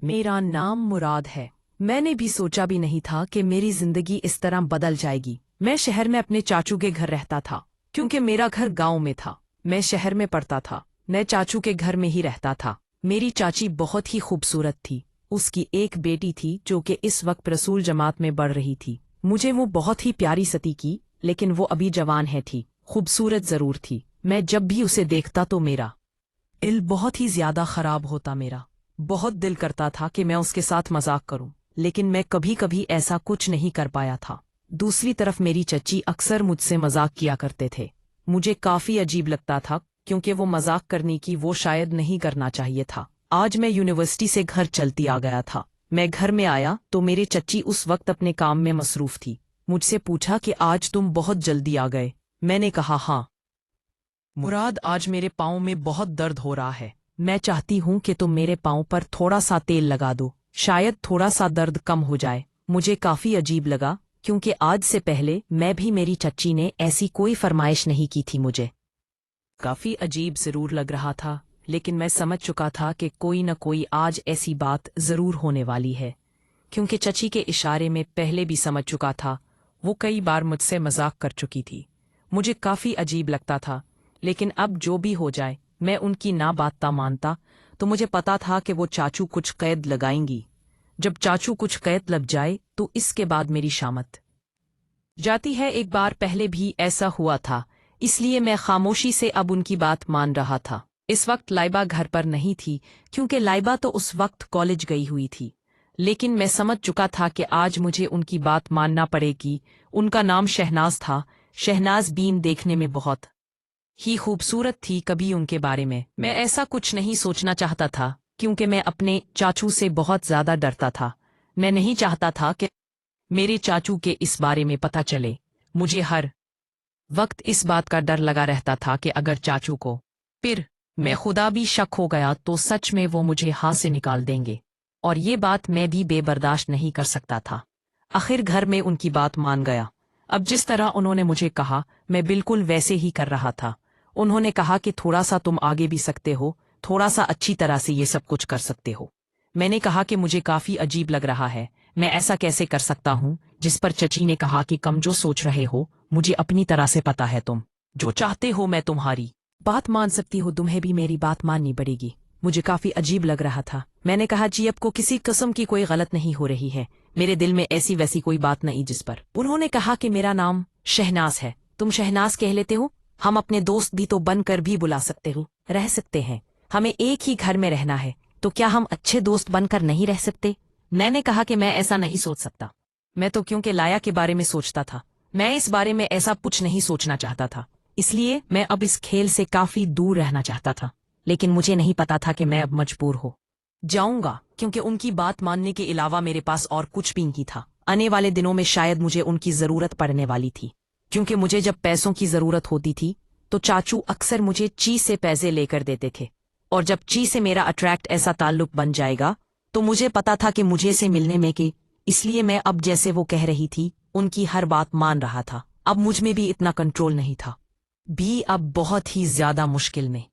मेरा नाम मुराद है। मैंने भी सोचा भी नहीं था कि मेरी जिंदगी इस तरह बदल जाएगी। मैं शहर में अपने चाचू के घर रहता था, क्योंकि मेरा घर गांव में था। मैं शहर में पढ़ता था, मैं चाचू के घर में ही रहता था। मेरी चाची बहुत ही खूबसूरत थी। उसकी एक बेटी थी जो कि इस वक्त रसूल जमात में बढ़ रही थी। मुझे वो बहुत ही प्यारी सती की, लेकिन वो अभी जवान है थी, खूबसूरत जरूर थी। मैं जब भी उसे देखता तो मेरा दिल बहुत ही ज्यादा खराब होता। मेरा बहुत दिल करता था कि मैं उसके साथ मजाक करूं, लेकिन मैं कभी कभी ऐसा कुछ नहीं कर पाया था। दूसरी तरफ मेरी चच्ची अक्सर मुझसे मजाक किया करते थे। मुझे काफी अजीब लगता था, क्योंकि वो मजाक करने की वो शायद नहीं करना चाहिए था। आज मैं यूनिवर्सिटी से घर चलती आ गया था। मैं घर में आया तो मेरे चच्ची उस वक्त अपने काम में मसरूफ थी। मुझसे पूछा कि आज तुम बहुत जल्दी आ गए। मैंने कहा हाँ मुराद, आज मेरे पाँव में बहुत दर्द हो रहा है। मैं चाहती हूँ कि तुम मेरे पाँव पर थोड़ा सा तेल लगा दो, शायद थोड़ा सा दर्द कम हो जाए। मुझे काफी अजीब लगा, क्योंकि आज से पहले मैं भी मेरी चच्ची ने ऐसी कोई फरमाइश नहीं की थी। मुझे काफी अजीब जरूर लग रहा था, लेकिन मैं समझ चुका था कि कोई न कोई आज ऐसी बात जरूर होने वाली है, क्योंकि चची के इशारे में पहले भी समझ चुका था। वो कई बार मुझसे मजाक कर चुकी थी। मुझे काफी अजीब लगता था, लेकिन अब जो भी हो जाए मैं उनकी ना बात मानता। तो मुझे पता था कि वो चाचू कुछ कैद लगाएंगी। जब चाचू कुछ कैद लग जाए तो इसके बाद मेरी शामत जाती है। एक बार पहले भी ऐसा हुआ था, इसलिए मैं खामोशी से अब उनकी बात मान रहा था। इस वक्त लाइबा घर पर नहीं थी, क्योंकि लाइबा तो उस वक्त कॉलेज गई हुई थी। लेकिन मैं समझ चुका था कि आज मुझे उनकी बात मानना पड़ेगी। उनका नाम शहनाज था। शहनाज बीन देखने में बहुत ही खूबसूरत थी। कभी उनके बारे में मैं ऐसा कुछ नहीं सोचना चाहता था, क्योंकि मैं अपने चाचू से बहुत ज्यादा डरता था। मैं नहीं चाहता था कि मेरे चाचू के इस बारे में पता चले। मुझे हर वक्त इस बात का डर लगा रहता था कि अगर चाचू को फिर मैं खुदा भी शक हो गया तो सच में वो मुझे हाथ से निकाल देंगे, और ये बात मैं भी बेबर्दाश्त नहीं कर सकता था। आखिर घर में उनकी बात मान गया। अब जिस तरह उन्होंने मुझे कहा, मैं बिल्कुल वैसे ही कर रहा था। उन्होंने कहा कि थोड़ा सा तुम आगे भी सकते हो, थोड़ा सा अच्छी तरह से ये सब कुछ कर सकते हो। मैंने कहा कि मुझे काफी अजीब लग रहा है, मैं ऐसा कैसे कर सकता हूँ। जिस पर चची ने कहा कि कम जो सोच रहे हो, मुझे अपनी तरह से पता है। तुम जो चाहते हो मैं तुम्हारी बात मान सकती हूँ, तुम्हें भी मेरी बात माननी पड़ेगी। मुझे काफी अजीब लग रहा था। मैंने कहा जी, आपको किसी किस्म की कोई गलत नहीं हो रही है, मेरे दिल में ऐसी वैसी कोई बात नहीं। जिस पर उन्होंने कहा कि मेरा नाम शहनाज है, तुम शहनाज कह लेते हो। हम अपने दोस्त भी तो बनकर भी बुला सकते हो, रह सकते हैं। हमें एक ही घर में रहना है, तो क्या हम अच्छे दोस्त बनकर नहीं रह सकते? मैंने कहा कि मैं ऐसा नहीं सोच सकता। मैं तो क्योंकि लाया के बारे में सोचता था, मैं इस बारे में ऐसा कुछ नहीं सोचना चाहता था। इसलिए मैं अब इस खेल से काफी दूर रहना चाहता था। लेकिन मुझे नहीं पता था कि मैं अब मजबूर हो जाऊंगा, क्योंकि उनकी बात मानने के अलावा मेरे पास और कुछ भी नहीं था। आने वाले दिनों में शायद मुझे उनकी जरूरत पड़ने वाली थी, क्योंकि मुझे जब पैसों की जरूरत होती थी तो चाचू अक्सर मुझे ची से पैसे लेकर देते थे। और जब ची से मेरा अट्रैक्ट ऐसा ताल्लुक बन जाएगा तो मुझे पता था कि मुझे से मिलने में कि, इसलिए मैं अब जैसे वो कह रही थी उनकी हर बात मान रहा था। अब मुझ में भी इतना कंट्रोल नहीं था, भी अब बहुत ही ज्यादा मुश्किल में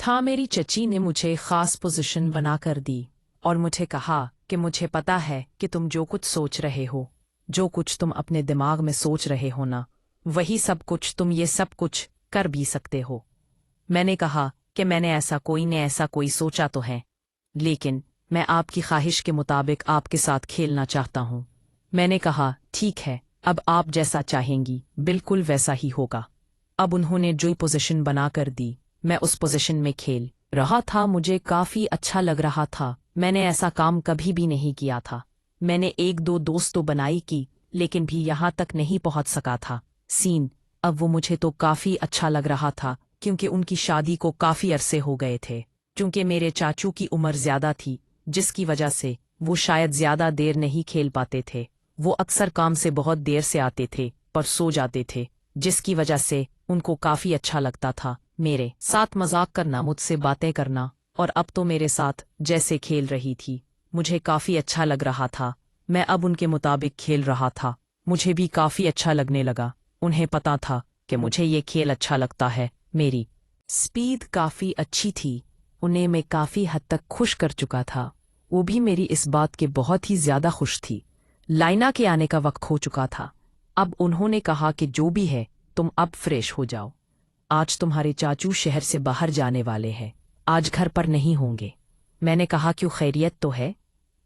था। मेरी चची ने मुझे खास पोजीशन बनाकर दी और मुझे कहा कि मुझे पता है कि तुम जो कुछ सोच रहे हो, जो कुछ तुम अपने दिमाग में सोच रहे हो ना, वही सब कुछ तुम ये सब कुछ कर भी सकते हो। मैंने कहा कि मैंने ऐसा कोई सोचा तो है, लेकिन मैं आपकी ख्वाहिश के मुताबिक आपके साथ खेलना चाहता हूँ। मैंने कहा ठीक है, अब आप जैसा चाहेंगी बिल्कुल वैसा ही होगा। अब उन्होंने जो पोजीशन बनाकर दी, मैं उस पोजीशन में खेल रहा था। मुझे काफी अच्छा लग रहा था। मैंने ऐसा काम कभी भी नहीं किया था। मैंने एक दो दोस्त तो बनाई की, लेकिन भी यहाँ तक नहीं पहुंच सका था। सीन अब वो मुझे तो काफी अच्छा लग रहा था, क्योंकि उनकी शादी को काफी अरसे हो गए थे। क्योंकि मेरे चाचू की उम्र ज्यादा थी, जिसकी वजह से वो शायद ज्यादा देर नहीं खेल पाते थे। वो अक्सर काम से बहुत देर से आते थे पर सो जाते थे, जिसकी वजह से उनको काफी अच्छा लगता था मेरे साथ मजाक करना, मुझसे बातें करना। और अब तो मेरे साथ जैसे खेल रही थी, मुझे काफी अच्छा लग रहा था। मैं अब उनके मुताबिक खेल रहा था। मुझे भी काफी अच्छा लगने लगा। उन्हें पता था कि मुझे ये खेल अच्छा लगता है। मेरी स्पीड काफी अच्छी थी, उन्हें मैं काफी हद तक खुश कर चुका था। वो भी मेरी इस बात के बहुत ही ज्यादा खुश थी। लाइना के आने का वक्त हो चुका था। अब उन्होंने कहा कि जो भी है तुम अब फ्रेश हो जाओ। आज तुम्हारे चाचू शहर से बाहर जाने वाले हैं, आज घर पर नहीं होंगे। मैंने कहा क्यों, खैरियत तो है?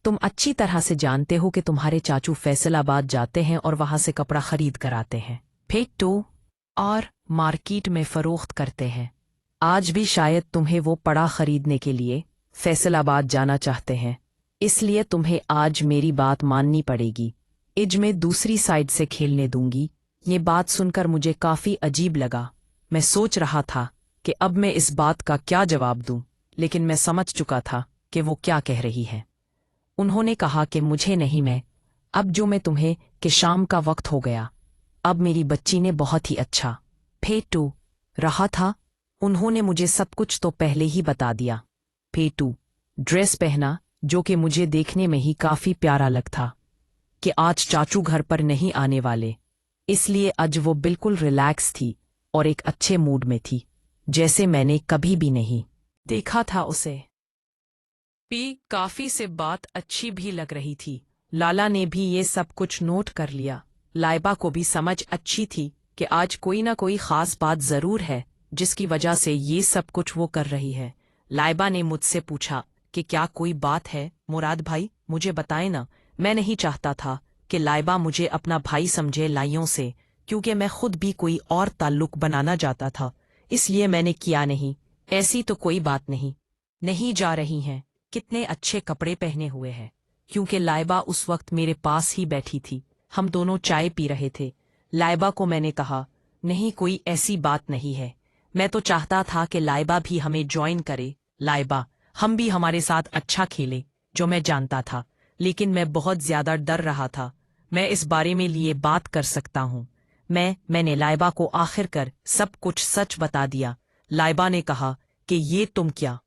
तुम अच्छी तरह से जानते हो कि तुम्हारे चाचू फैसलाबाद जाते हैं और वहां से कपड़ा खरीद कर आते हैं, फिर तो और मार्केट में फरोख्त करते हैं। आज भी शायद तुम्हें वो पड़ा खरीदने के लिए फैसलाबाद जाना चाहते हैं, इसलिए तुम्हें आज मेरी बात माननी पड़ेगी। इज में दूसरी साइड से खेलने दूंगी। ये बात सुनकर मुझे काफी अजीब लगा। मैं सोच रहा था कि अब मैं इस बात का क्या जवाब दूं, लेकिन मैं समझ चुका था कि वो क्या कह रही है। उन्होंने कहा कि मुझे नहीं, मैं अब जो मैं तुम्हें कि शाम का वक्त हो गया, अब मेरी बच्ची ने बहुत ही अच्छा फेटू रहा था। उन्होंने मुझे सब कुछ तो पहले ही बता दिया। फेटू ड्रेस पहना जो कि मुझे देखने में ही काफी प्यारा लगता कि आज चाचू घर पर नहीं आने वाले, इसलिए आज वो बिल्कुल रिलैक्स थी और एक अच्छे मूड में थी, जैसे मैंने कभी भी नहीं देखा था उसे। पी काफी से बात अच्छी भी लग रही थी। लाला ने भी ये सब कुछ नोट कर लिया। लाइबा को भी समझ अच्छी थी कि आज कोई ना कोई खास बात जरूर है जिसकी वजह से ये सब कुछ वो कर रही है। लाइबा ने मुझसे पूछा कि क्या कोई बात है मुराद भाई, मुझे बताए ना। मैं नहीं चाहता था कि लाइबा मुझे अपना भाई समझे लाइयों से, क्योंकि मैं खुद भी कोई और ताल्लुक बनाना चाहता था, इसलिए मैंने किया नहीं। ऐसी तो कोई बात नहीं जा रही हैं, कितने अच्छे कपड़े पहने हुए हैं। क्योंकि लाइबा उस वक्त मेरे पास ही बैठी थी, हम दोनों चाय पी रहे थे। लाइबा को मैंने कहा नहीं, कोई ऐसी बात नहीं है। मैं तो चाहता था कि लाइबा भी हमें ज्वाइन करे। लाइबा हम भी हमारे साथ अच्छा खेले, जो मैं जानता था, लेकिन मैं बहुत ज्यादा डर रहा था। मैं इस बारे में लिए बात कर सकता हूँ। मैंने लाइबा को आखिरकार सब कुछ सच बता दिया। लाइबा ने कहा कि ये तुम क्या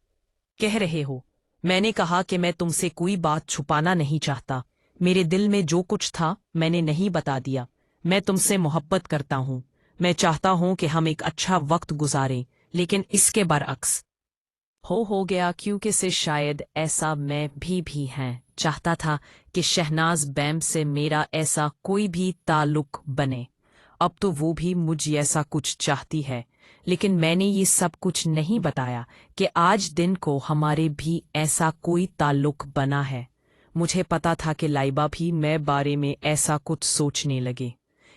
कह रहे हो? मैंने कहा कि मैं तुमसे कोई बात छुपाना नहीं चाहता। मेरे दिल में जो कुछ था मैंने नहीं बता दिया। मैं तुमसे मोहब्बत करता हूँ। मैं चाहता हूँ कि हम एक अच्छा वक्त गुजारें, लेकिन इसके बरअक्स हो गया, क्योंकि से शायद ऐसा मैं भी हैं चाहता था कि शहनाज बैम से मेरा ऐसा कोई भी ताल्लुक बने। अब तो वो भी मुझ ऐसा कुछ चाहती है, लेकिन मैंने ये सब कुछ नहीं बताया कि आज दिन को हमारे भी ऐसा कोई ताल्लुक बना है। मुझे पता था कि लाइबा भी मैं बारे में ऐसा कुछ सोचने लगे।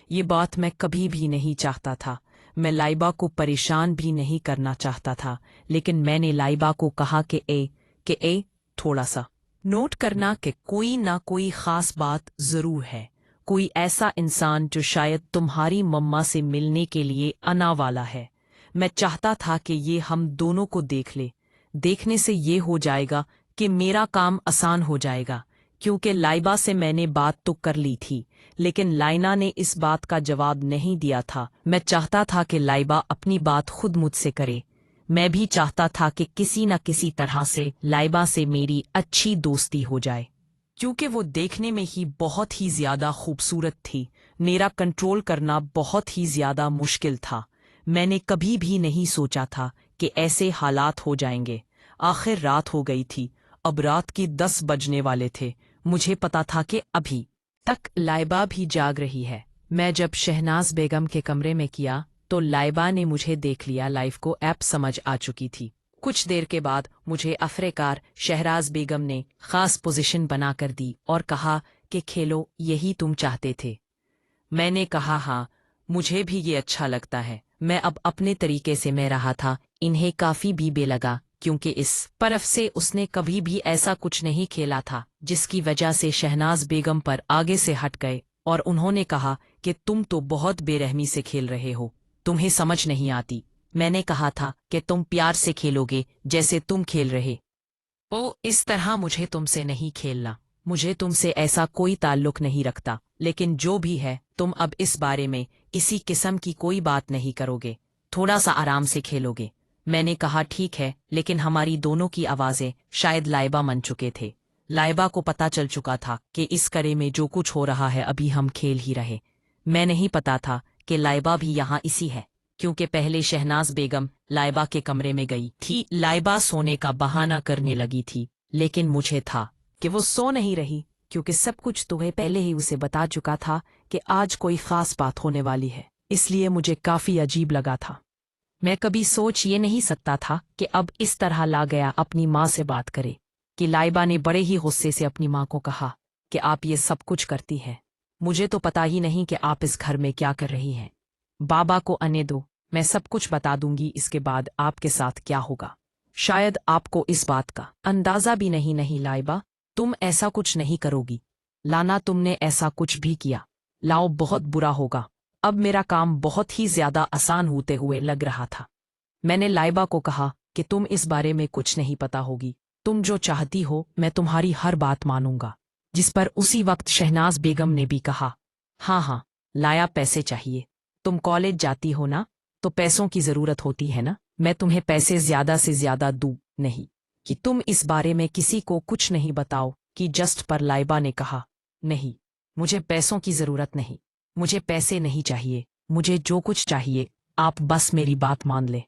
ये बात मैं कभी भी नहीं चाहता था। मैं लाइबा को परेशान भी नहीं करना चाहता था, लेकिन मैंने लाइबा को कहा कि थोड़ा सा नोट करना कि कोई ना कोई खास बात जरूर है। कोई ऐसा इंसान जो शायद तुम्हारी मम्मा से मिलने के लिए आना वाला है। मैं चाहता था कि ये हम दोनों को देख ले। देखने से ये हो जाएगा कि मेरा काम आसान हो जाएगा, क्योंकि लाइबा से मैंने बात तो कर ली थी, लेकिन लाइना ने इस बात का जवाब नहीं दिया था। मैं चाहता था कि लाइबा अपनी बात खुद मुझसे करे। मैं भी चाहता था कि किसी न किसी तरह से लाइबा से मेरी अच्छी दोस्ती हो जाए, क्योंकि वो देखने में ही बहुत ही ज्यादा खूबसूरत थी। मेरा कंट्रोल करना बहुत ही ज्यादा मुश्किल था। मैंने कभी भी नहीं सोचा था कि ऐसे हालात हो जाएंगे। आखिर रात हो गई थी, अब रात के 10 बजने वाले थे। मुझे पता था कि अभी तक लाइबा भी जाग रही है। मैं जब शहनाज बेगम के कमरे में किया तो लाइबा ने मुझे देख लिया। लाइफ को ऐप समझ आ चुकी थी। कुछ देर के बाद मुझे आखिरकार शहनाज बेगम ने खास पोजीशन बना कर दी और कहा कि खेलो, यही तुम चाहते थे। मैंने कहा हाँ, मुझे भी ये अच्छा लगता है। मैं अब अपने तरीके से मैं रहा था। इन्हें काफी भी बेलगा, क्योंकि इस तरफ से उसने कभी भी ऐसा कुछ नहीं खेला था, जिसकी वजह से शहनाज बेगम पर आगे से हट गए और उन्होंने कहा कि तुम तो बहुत बेरहमी से खेल रहे हो, तुम्हें समझ नहीं आती। मैंने कहा था कि तुम प्यार से खेलोगे जैसे तुम खेल रहे ओ, इस तरह मुझे तुमसे नहीं खेलना। मुझे तुमसे ऐसा कोई ताल्लुक नहीं रखता, लेकिन जो भी है तुम अब इस बारे में किसी किस्म की कोई बात नहीं करोगे, थोड़ा सा आराम से खेलोगे। मैंने कहा ठीक है, लेकिन हमारी दोनों की आवाजें शायद लाइबा मन चुके थे। लाइबा को पता चल चुका था कि इस करे में जो कुछ हो रहा है अभी हम खेल ही रहे। मैं नहीं पता था कि लाइबा भी यहाँ इसी है, क्योंकि पहले शहनाज बेगम लाइबा के कमरे में गई थी। लाइबा सोने का बहाना करने लगी थी, लेकिन मुझे था कि वो सो नहीं रही, क्योंकि सब कुछ तुम्हें पहले ही उसे बता चुका था कि आज कोई खास बात होने वाली है, इसलिए मुझे काफी अजीब लगा था। मैं कभी सोच ये नहीं सकता था कि अब इस तरह ला गया अपनी माँ से बात करे। कि लाइबा ने बड़े ही गुस्से से अपनी माँ को कहा कि आप ये सब कुछ करती हैं, मुझे तो पता ही नहीं कि आप इस घर में क्या कर रही हैं। बाबा को आने दो, मैं सब कुछ बता दूंगी, इसके बाद आपके साथ क्या होगा शायद आपको इस बात का अंदाजा भी नहीं लाइबा, तुम ऐसा कुछ नहीं करोगी। लाना, तुमने ऐसा कुछ भी किया, लाओ बहुत बुरा होगा। अब मेरा काम बहुत ही ज्यादा आसान होते हुए लग रहा था। मैंने लाइबा को कहा कि तुम इस बारे में कुछ नहीं पता होगी, तुम जो चाहती हो मैं तुम्हारी हर बात मानूंगा। जिस पर उसी वक्त शहनाज बेगम ने भी कहा, हाँ हाँ लाया, पैसे चाहिए, तुम कॉलेज जाती हो ना, तो पैसों की जरूरत होती है ना, मैं तुम्हें पैसे ज्यादा से ज्यादा दूं, नहीं कि तुम इस बारे में किसी को कुछ नहीं बताओ। कि जस्ट पर लाइबा ने कहा, नहीं, मुझे पैसों की जरूरत नहीं, मुझे पैसे नहीं चाहिए, मुझे जो कुछ चाहिए आप बस मेरी बात मान ले।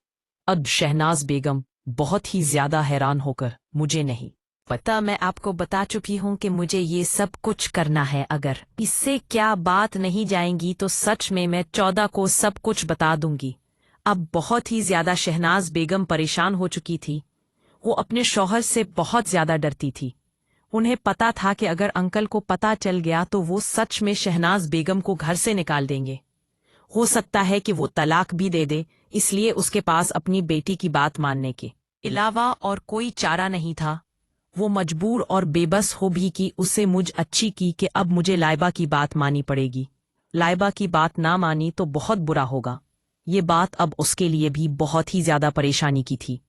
अब शहनाज बेगम बहुत ही ज्यादा हैरान होकर, मुझे नहीं पता, मैं आपको बता चुकी हूँ कि मुझे ये सब कुछ करना है, अगर इससे क्या बात नहीं जाएंगी तो सच में मैं 14 को सब कुछ बता दूंगी। अब बहुत ही ज्यादा शहनाज बेगम परेशान हो चुकी थी। वो अपने शौहर से बहुत ज्यादा डरती थी। उन्हें पता था कि अगर अंकल को पता चल गया तो वो सच में शहनाज बेगम को घर से निकाल देंगे। हो सकता है कि वो तलाक भी दे दे, इसलिए उसके पास अपनी बेटी की बात मानने के अलावा और कोई चारा नहीं था। वो मजबूर और बेबस हो भी कि उसे मुझ अच्छी की कि अब मुझे लाइबा की बात मानी पड़ेगी। लाइबा की बात ना मानी तो बहुत बुरा होगा। ये बात अब उसके लिए भी बहुत ही ज्यादा परेशानी की थी।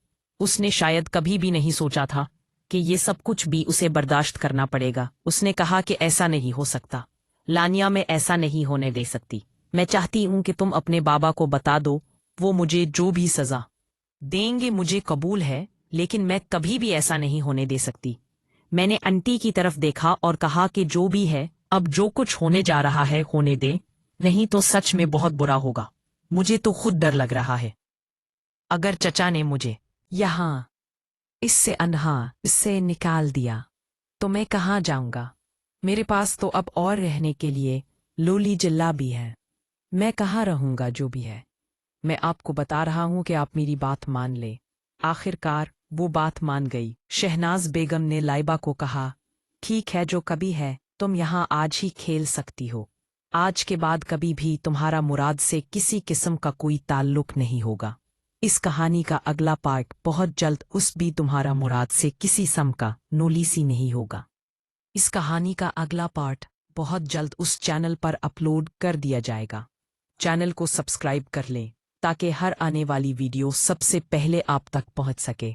उसने शायद कभी भी नहीं सोचा था कि ये सब कुछ भी उसे बर्दाश्त करना पड़ेगा। उसने कहा कि ऐसा नहीं हो सकता लानिया, मैं ऐसा नहीं होने दे सकती। मैं चाहती हूं कि तुम अपने बाबा को बता दो, वो मुझे जो भी सजा देंगे मुझे कबूल है, लेकिन मैं कभी भी ऐसा नहीं होने दे सकती। मैंने आंटी की तरफ देखा और कहा कि जो भी है, अब जो कुछ होने जा रहा है होने दे, नहीं तो सच में बहुत बुरा होगा। मुझे तो खुद डर लग रहा है। अगर चचा ने मुझे यहाँ इससे निकाल दिया तो मैं कहाँ जाऊंगा? मेरे पास तो अब और रहने के लिए लोली जिल्ला भी है। मैं कहाँ रहूंगा? जो भी है, मैं आपको बता रहा हूं कि आप मेरी बात मान ले। आखिरकार वो बात मान गई। शहनाज बेगम ने लाइबा को कहा, ठीक है, जो कभी है, तुम यहाँ आज ही खेल सकती हो। आज के बाद कभी भी तुम्हारा मुराद से किसी किस्म का कोई ताल्लुक नहीं होगा। इस कहानी का अगला पार्ट बहुत जल्द उस भी तुम्हारा मुराद से किसी सम का नोलीसी नहीं होगा। इस कहानी का अगला पार्ट बहुत जल्द उस चैनल पर अपलोड कर दिया जाएगा। चैनल को सब्सक्राइब कर लें ताकि हर आने वाली वीडियो सबसे पहले आप तक पहुंच सके।